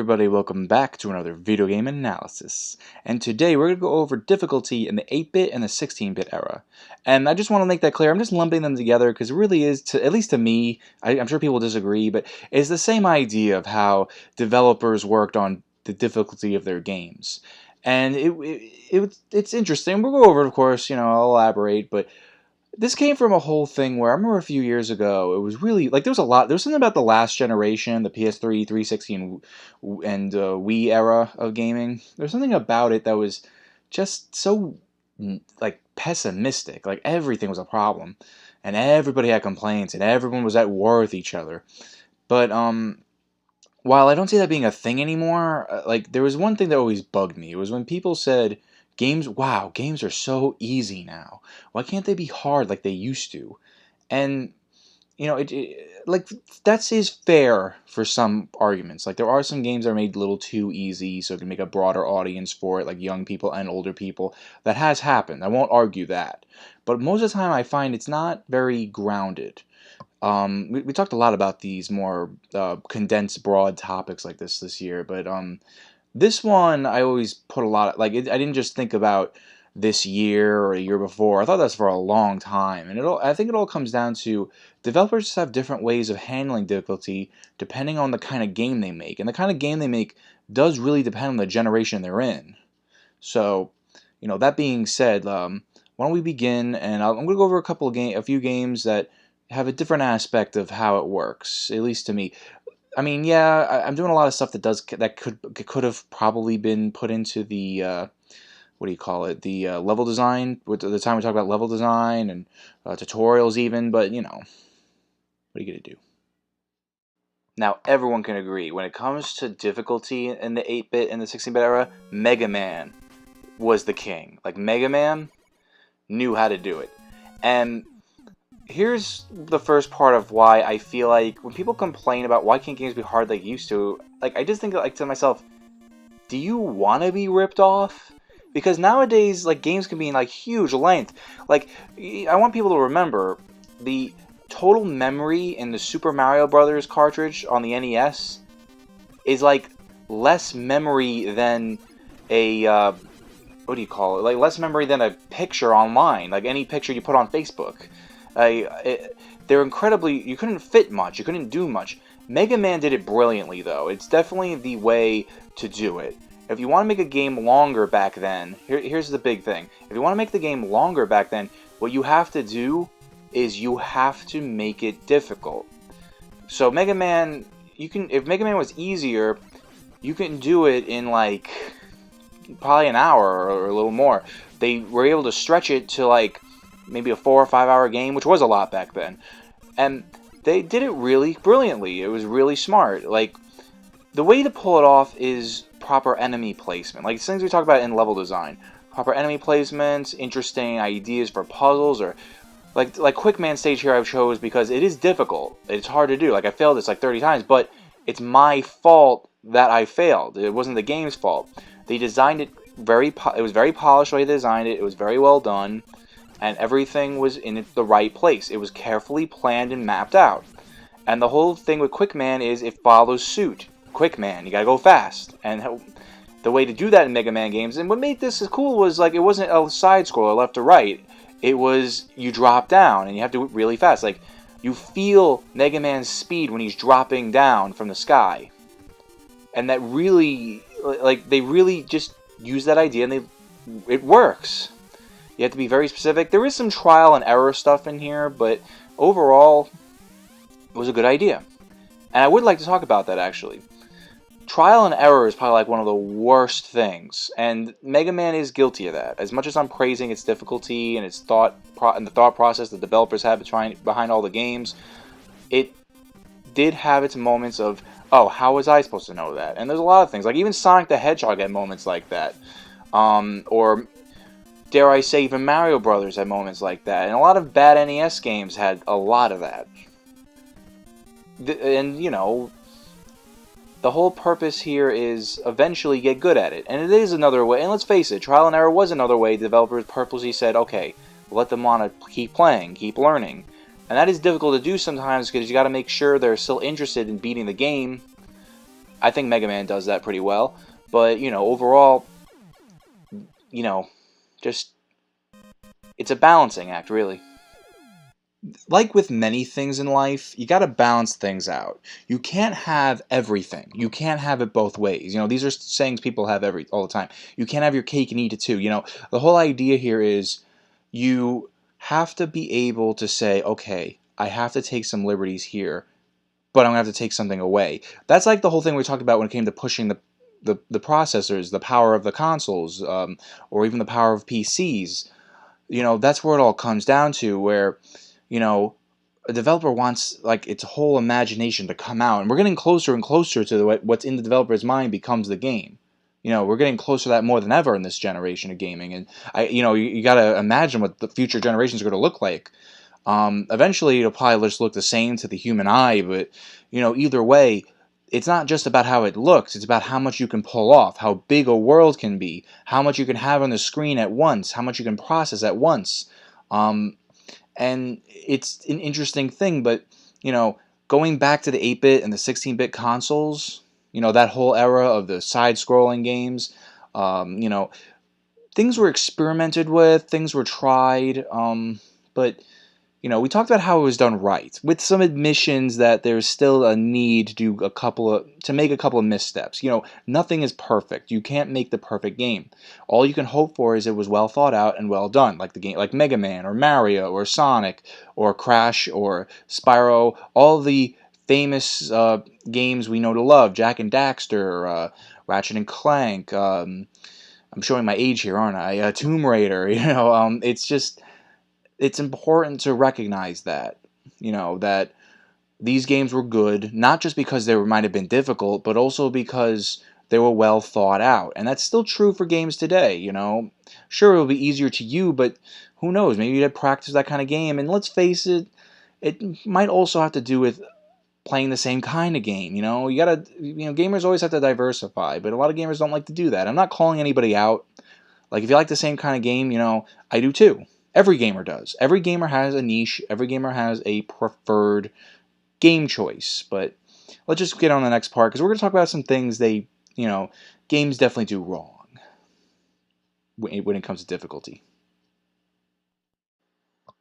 everybody, welcome back to another video game analysis. And today we're going to go over difficulty in the 8-bit and the 16-bit era. And I just want to make that clear, I'm just lumping them together because it really is, at least to me, I'm sure people disagree, but it's the same idea of how developers worked on the difficulty of their games. And it's interesting. We'll go over it, of course, I'll elaborate, but this came from a whole thing where I remember a few years ago, it was really, like, there was something about the last generation, the PS3, 360, and Wii era of gaming. There's something about it that was just so, like, pessimistic. Like, everything was a problem, and everybody had complaints, and everyone was at war with each other. But, while I don't see that being a thing anymore, like, there was one thing that always bugged me. It was when people said, wow, games are so easy now. Why can't they be hard like they used to? And, like, that is fair for some arguments. Like, there are some games that are made a little too easy, so it can make a broader audience for it, like young people and older people. That has happened. I won't argue that. But most of the time, I find it's not very grounded. We talked a lot about these more condensed, broad topics like this year, but this one, I always put a lot of, I didn't just think about this year or a year before. I thought that's for a long time. And I think it all comes down to developers just have different ways of handling difficulty depending on the kind of game they make. And the kind of game they make does really depend on the generation they're in. So, that being said, why don't we begin? And I'm going to go over a few games that have a different aspect of how it works, at least to me. I mean, yeah, I'm doing a lot of stuff that could have probably been put into the what do you call it? The level design. With the time we talk about level design and tutorials, even. But what are you gonna do? Now, everyone can agree when it comes to difficulty in the 8-bit and the 16-bit era, Mega Man was the king. Like, Mega Man knew how to do it, and here's the first part of why I feel like when people complain about why can't games be hard like used to, like, I just think to myself, do you want to be ripped off? Because nowadays, like, games can be in, like, huge length. Like, I want people to remember the total memory in the Super Mario Brothers cartridge on the NES is, like, less memory than a what do you call it? Like, less memory than a picture online, like any picture you put on Facebook. They're incredibly, you couldn't fit much, you couldn't do much. Mega Man did it brilliantly, though. It's definitely the way to do it. If you want to make a game longer back then, here's the big thing. If you want to make the game longer back then, what you have to do is you have to make it difficult. So Mega Man, if Mega Man was easier, you can do it in, like, probably an hour or a little more. They were able to stretch it to, like, maybe a 4 or 5 hour game, which was a lot back then. And they did it really brilliantly. It was really smart. Like, the way to pull it off is proper enemy placement. Like, things we talk about in level design. Proper enemy placements, interesting ideas for puzzles, or like Quick Man stage here I chose because it is difficult. It's hard to do. Like, I failed this like 30 times, but it's my fault that I failed. It wasn't the game's fault. They designed it it was very polished the way they designed it. It was very well done. And everything was in the right place. It was carefully planned and mapped out. And the whole thing with Quick Man is it follows suit. Quick Man, you gotta go fast. And the way to do that in Mega Man games, and what made this cool was, like, it wasn't a side scroller left to right. It was, you drop down and you have to do it really fast. Like, you feel Mega Man's speed when he's dropping down from the sky. And that really, like, they really just use that idea and it works. You have to be very specific. There is some trial and error stuff in here, but overall, it was a good idea. And I would like to talk about that, actually. Trial and error is probably, like, one of the worst things, and Mega Man is guilty of that. As much as I'm praising its difficulty and its the thought process the developers have behind all the games, it did have its moments of, oh, how was I supposed to know that? And there's a lot of things, like even Sonic the Hedgehog had moments like that, or dare I say, even Mario Brothers had moments like that. And a lot of bad NES games had a lot of that. And, the whole purpose here is eventually get good at it. And it is another way, and let's face it, trial and error was another way developers purposely said, okay, let them want to keep playing, keep learning. And that is difficult to do sometimes because you got to make sure they're still interested in beating the game. I think Mega Man does that pretty well. But, you know, overall, you know, just, it's a balancing act, really. Like with many things in life, you gotta balance things out. You can't have everything. You can't have it both ways. You know, these are sayings people have all the time. You can't have your cake and eat it too. You know, the whole idea here is you have to be able to say, okay, I have to take some liberties here, but I'm gonna have to take something away. That's like the whole thing we talked about when it came to pushing the processors, the power of the consoles, or even the power of PCs. You know, that's where it all comes down to, where, you know, a developer wants like its whole imagination to come out, and we're getting closer and closer to what's in the developer's mind becomes the game. You know, we're getting closer to that more than ever in this generation of gaming, and you got to imagine what the future generations are going to look like. Eventually, it'll probably just look the same to the human eye, but you know, either way, it's not just about how it looks. It's about how much you can pull off, how big a world can be, how much you can have on the screen at once, how much you can process at once. And it's an interesting thing, but, you know, going back to the 8-bit and the 16-bit consoles, you know, that whole era of the side-scrolling games, you know, things were experimented with, things were tried, but, you know, we talked about how it was done right, with some admissions that there's still a need to do make a couple of missteps. You know, nothing is perfect. You can't make the perfect game. All you can hope for is it was well thought out and well done, like the game, like Mega Man or Mario or Sonic or Crash or Spyro, all the famous games we know to love, Jak and Daxter, Ratchet and Clank. I'm showing my age here, aren't I? Tomb Raider. You know, it's important to recognize that, you know, that these games were good, not just because they might have been difficult, but also because they were well thought out. And that's still true for games today, you know. Sure, it'll be easier to you, but who knows, maybe you'd practice that kind of game. And let's face it, it might also have to do with playing the same kind of game, you know. Gamers always have to diversify, but a lot of gamers don't like to do that. I'm not calling anybody out. Like, if you like the same kind of game, you know, I do too. Every gamer does. Every gamer has a niche. Every gamer has a preferred game choice. But let's just get on the next part, because we're going to talk about some things games definitely do wrong when it comes to difficulty.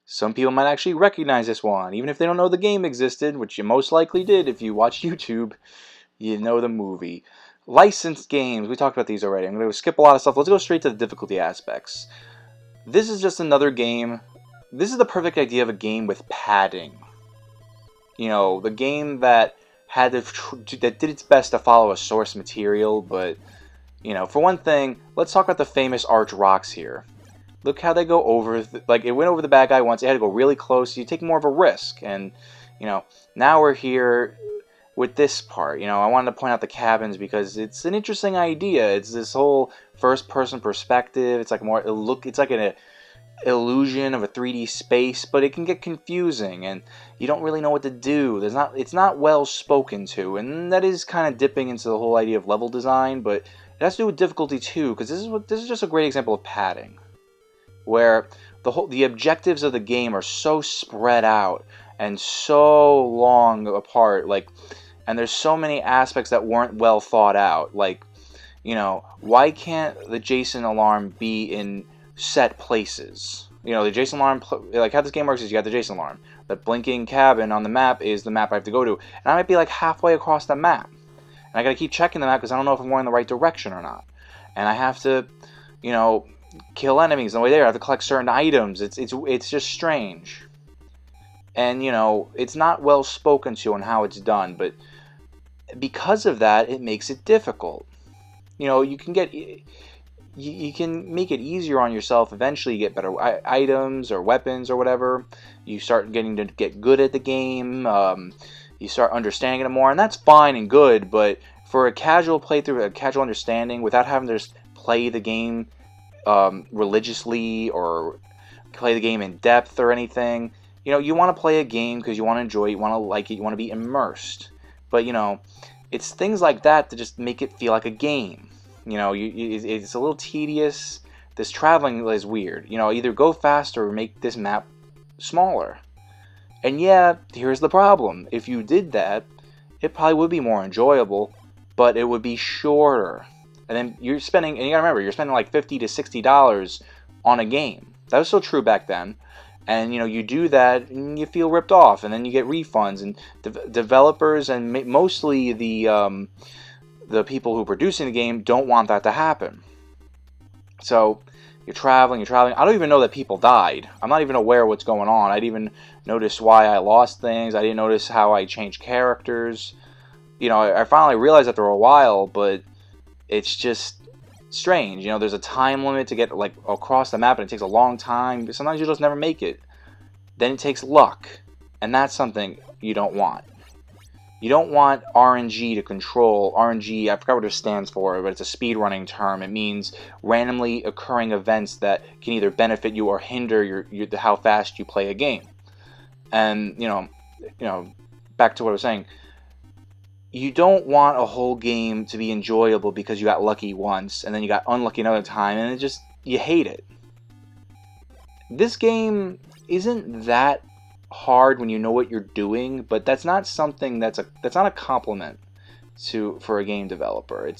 Some people might actually recognize this one, even if they don't know the game existed, which you most likely did if you watch YouTube. You know the movie. Licensed games. We talked about these already. I'm going to skip a lot of stuff. Let's go straight to the difficulty aspects. This is just another game. This is the perfect idea of a game with padding. You know, the game that that did its best to follow a source material, but, you know, for one thing, let's talk about the famous arch rocks here. Look how they go over, like, it went over the bad guy once, it had to go really close, so you take more of a risk, and, you know, now we're here with this part. You know, I wanted to point out the cabins because it's an interesting idea. It's this whole first-person perspective. It's like it's like an illusion of a 3D space, but it can get confusing, and you don't really know what to do. It's not well spoken to, and that is kind of dipping into the whole idea of level design, but it has to do with difficulty too, because this is just a great example of padding, where the objectives of the game are so spread out and so long apart, and there's so many aspects that weren't well thought out. Like, you know, why can't the Jason alarm be in set places? You know, the Jason alarm, like how this game works is you got the Jason alarm. The blinking cabin on the map is the map I have to go to. And I might be like halfway across the map. And I gotta keep checking the map because I don't know if I'm going in the right direction or not. And I have to, you know, kill enemies on the way there. I have to collect certain items. It's just strange. And, you know, it's not well spoken to on how it's done, but because of that, it makes it difficult. You know, you can make it easier on yourself. Eventually, you get better items or weapons or whatever. You start getting to get good at the game. You start understanding it more, and that's fine and good. But for a casual playthrough, a casual understanding, without having to just play the game religiously or play the game in depth or anything, you know, you want to play a game because you want to enjoy it, you want to like it, you want to be immersed. But, you know, it's things like that that just make it feel like a game. You know, it's a little tedious. This traveling is weird. You know, either go faster or make this map smaller. And yeah, here's the problem. If you did that, it probably would be more enjoyable, but it would be shorter. And then you're spending, and you gotta remember, you're spending like $50 to $60 on a game. That was still true back then. And you do that, and you feel ripped off, and then you get refunds. And developers and mostly the people who are producing the game don't want that to happen. So you're traveling. I don't even know that people died. I'm not even aware of what's going on. I didn't even notice why I lost things. I didn't notice how I changed characters. I finally realized after a while, but it's just strange. There's a time limit to get like across the map, and it takes a long time. Sometimes you just never make it. Then it takes luck, and that's something you don't want. You don't want RNG to control. RNG, I forgot what it stands for, but it's a speedrunning term. It means randomly occurring events that can either benefit you or hinder how fast you play a game. And back to what I was saying. You don't want a whole game to be enjoyable because you got lucky once and then you got unlucky another time, and you hate it. This game isn't that hard when you know what you're doing, but that's not something that's not a compliment for a game developer.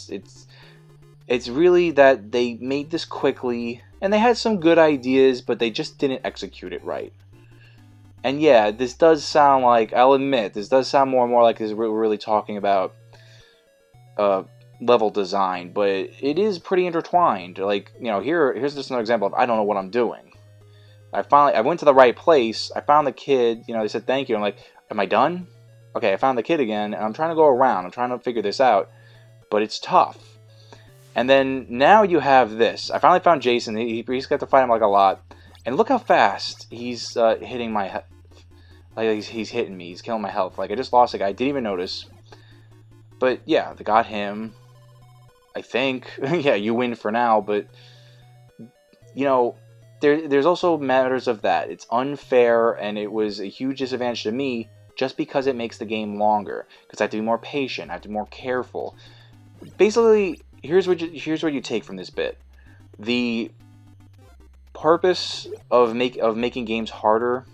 It's really that they made this quickly, and they had some good ideas, but they just didn't execute it right. And yeah, this does sound like, I'll admit, this does sound more and more like we're really talking about level design, but it is pretty intertwined. Like, here's just another example of I don't know what I'm doing. I went to the right place, I found the kid, they said thank you, I'm like, am I done? Okay, I found the kid again, and I'm trying to go around, I'm trying to figure this out, but it's tough. And then, now you have this. I finally found Jason, he's got to fight him like a lot. And look how fast he's hitting my... Like, he's hitting me. He's killing my health. Like, I just lost a guy. I didn't even notice. But, yeah, they got him. I think. Yeah, you win for now. But, there's also matters of that. It's unfair, and it was a huge disadvantage to me just because it makes the game longer. Because I have to be more patient. I have to be more careful. Basically, here's what you take from this bit. The purpose of making games harder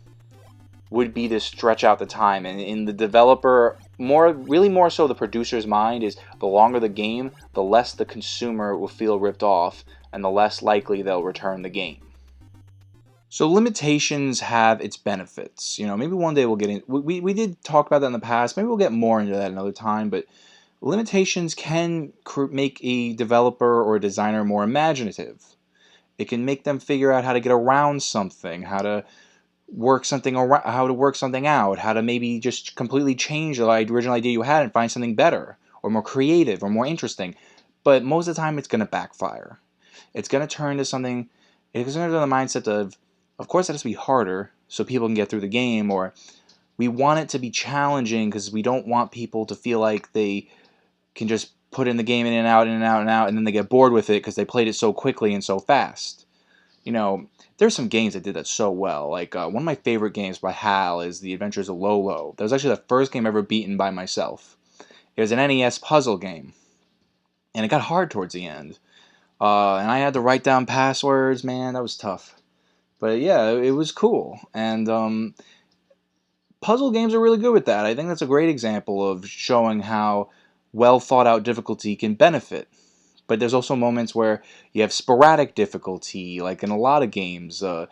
would be to stretch out the time, and in the developer, really more so the producer's mind, is the longer the game, the less the consumer will feel ripped off, and the less likely they'll return the game. So limitations have its benefits. Maybe one day we'll get in. We did talk about that in the past. Maybe we'll get more into that another time. But limitations can make a developer or a designer more imaginative. It can make them figure out how to get around something, how to work something out, how to maybe just completely change the original idea you had and find something better, or more creative, or more interesting. But most of the time, it's going to backfire. It's going to turn into something. It's going to turn to the mindset of course, it has to be harder so people can get through the game, or we want it to be challenging because we don't want people to feel like they can just put in the game in and out, and then they get bored with it because they played it so quickly and so fast. There's some games that did that so well. Like, one of my favorite games by HAL is The Adventures of Lolo. That was actually the first game ever beaten by myself. It was an NES puzzle game, and it got hard towards the end. And I had to write down passwords, man, that was tough. But yeah, it was cool. And puzzle games are really good with that. I think that's a great example of showing how well thought out difficulty can benefit. But there's also moments where you have sporadic difficulty, like in a lot of games, a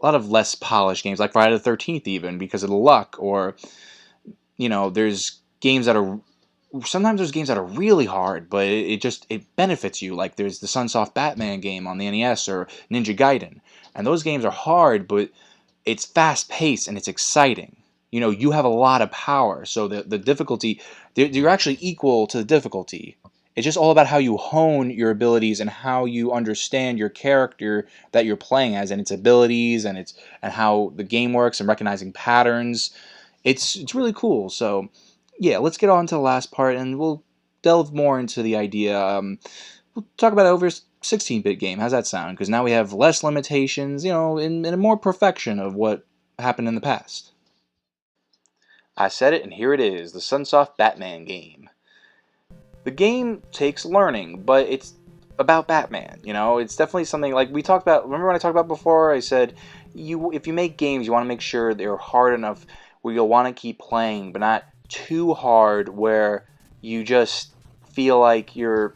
lot of less polished games, like Friday the 13th even, because of the luck. Or, there's games that are... Sometimes there's games that are really hard, but it benefits you. Like there's the Sunsoft Batman game on the NES, or Ninja Gaiden. And those games are hard, but it's fast-paced and it's exciting. You have a lot of power, so the difficulty... You're actually equal to the difficulty. It's just all about how you hone your abilities and how you understand your character that you're playing as, and its abilities, and how the game works, and recognizing patterns. It's really cool. So yeah, let's get on to the last part, and we'll delve more into the idea. We'll talk about it over 16-bit game. How's that sound? Because now we have less limitations, and a more perfection of what happened in the past. I said it, and here it is, the Sunsoft Batman game. The game takes learning, but it's about Batman, It's definitely something like we talked about. Remember when I talked about before? I said, if you make games, you want to make sure they're hard enough where you'll want to keep playing, but not too hard where you just feel like you're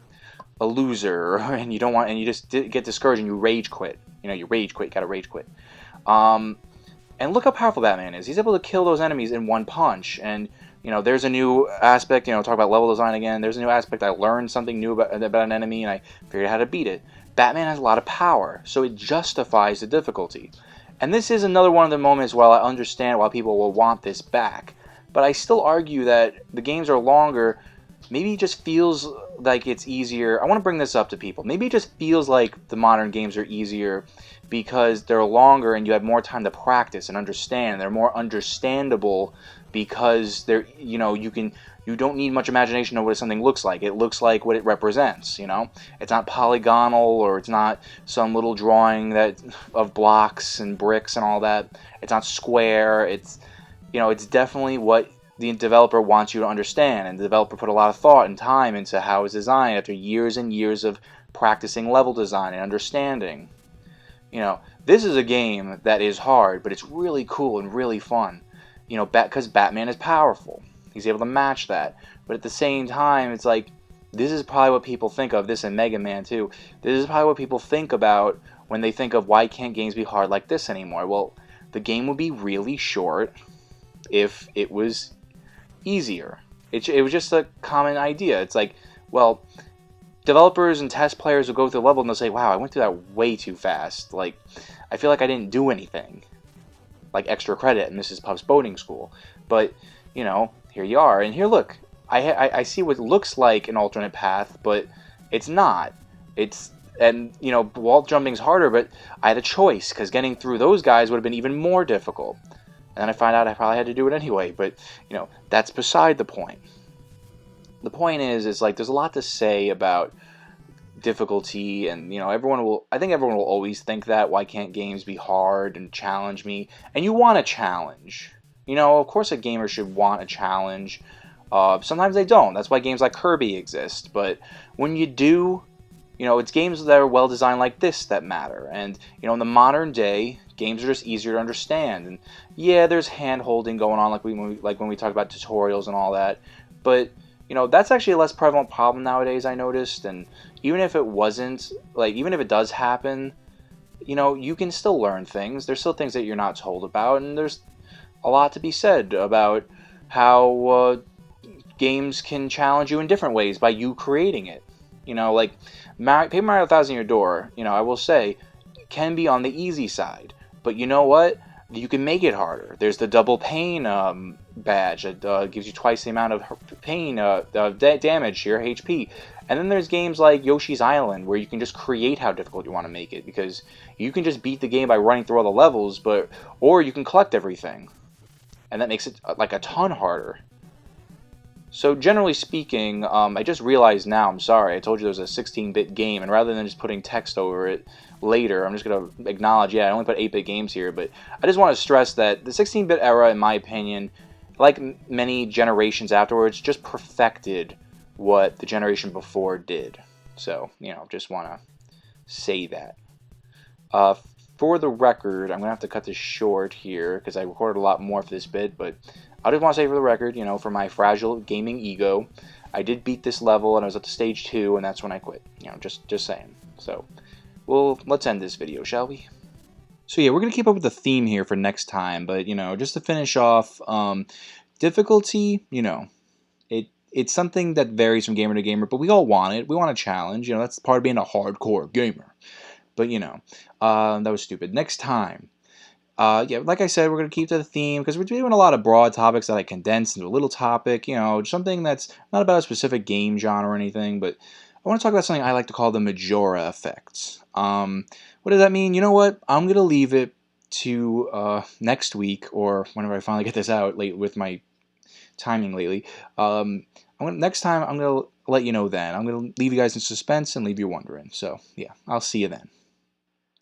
a loser and you don't want, and you just get discouraged and you rage quit. You know, you rage quit, you gotta rage quit. And look how powerful Batman is. He's able to kill those enemies in one punch. And, you know, there's a new aspect, you know, talk about level design again. There's a new aspect. I learned something new about an enemy and I figured out how to beat it. Batman has a lot of power, so it justifies the difficulty. And this is another one of the moments where I understand why people will want this back. But I still argue that the games are longer. Maybe it just feels like it's easier. I want to bring this up to people. Maybe it just feels like the modern games are easier because they're longer and you have more time to practice and understand. They're more understandable because they're, you know, you don't need much imagination to know what something looks like. It looks like what it represents, you know? It's not polygonal, or it's not some little drawing that of blocks and bricks and all that. It's not square. It's, you know, it's definitely what the developer wants you to understand, and the developer put a lot of thought and time into how it's designed after years and years of practicing level design and understanding. You know, this is a game that is hard, but it's really cool and really fun. You know, because Batman is powerful. He's able to match that. But at the same time, it's like, this is probably what people think of, this and Mega Man too. This is probably what people think about when they think of why can't games be hard like this anymore. Well, the game would be really short if it was easier. It was just a common idea. It's like, well, developers and test players will go through the level and they'll say, wow, I went through that way too fast. Like, I feel like I didn't do anything. Like extra credit in Mrs. Puff's boating school. But, you know, here you are. And here, look, I see what looks like an alternate path, but it's not. And, you know, wall jumping's harder, but I had a choice, because getting through those guys would have been even more difficult. And then I find out I probably had to do it anyway, but, you know, that's beside the point. The point is like, there's a lot to say about difficulty, and, you know, I think everyone will always think that, why can't games be hard and challenge me? And you want a challenge. You know, of course a gamer should want a challenge. Sometimes they don't. That's why games like Kirby exist. But when you do, you know, it's games that are well designed like this that matter. And, you know, in the modern day, games are just easier to understand. And yeah, there's hand-holding going on, like when we talk about tutorials and all that. But, you know, that's actually a less prevalent problem nowadays, I noticed. And even if it wasn't, like, even if it does happen, you know, you can still learn things. There's still things that you're not told about. And there's a lot to be said about how games can challenge you in different ways by you creating it. You know, like Paper Mario Thousand Year Door, you know, I will say, can be on the easy side. But you know what? You can make it harder. There's the double pain badge that gives you twice the amount of pain, damage to your HP. And then there's games like Yoshi's Island, where you can just create how difficult you want to make it, because you can just beat the game by running through all the levels, or you can collect everything, and that makes it like a ton harder. So generally speaking, I just realized now, I'm sorry, I told you there was a 16-bit game, and rather than just putting text over it later, I'm just going to acknowledge, yeah, I only put 8-bit games here, but I just want to stress that the 16-bit era, in my opinion, like many generations afterwards, just perfected what the generation before did. So, you know, just want to say that. For the record, I'm going to have to cut this short here, because I recorded a lot more for this bit, but I just want to say for the record, you know, for my fragile gaming ego, I did beat this level, and I was up to stage 2, and that's when I quit. You know, just saying. So, well, let's end this video, shall we? So yeah, we're going to keep up with the theme here for next time, but, you know, just to finish off, difficulty, you know, it's something that varies from gamer to gamer, but we all want it. We want a challenge. You know, that's part of being a hardcore gamer. But, you know, that was stupid. Next time, yeah, like I said, we're going to keep to the theme, because we're doing a lot of broad topics that I condensed into a little topic, you know, something that's not about a specific game genre or anything, but I want to talk about something I like to call the Majora effect. What does that mean? You know what? I'm going to leave it to next week, or whenever I finally get this out, late with my timing lately. Next time, I'm going to let you know then. I'm going to leave you guys in suspense and leave you wondering. So, yeah, I'll see you then.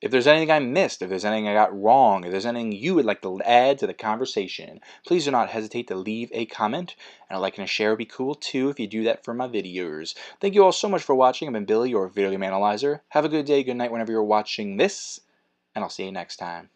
If there's anything I missed, if there's anything I got wrong, if there's anything you would like to add to the conversation, please do not hesitate to leave a comment. And a like and a share would be cool too if you do that for my videos. Thank you all so much for watching. I've been Billy, your video game analyzer. Have a good day, good night whenever you're watching this, and I'll see you next time.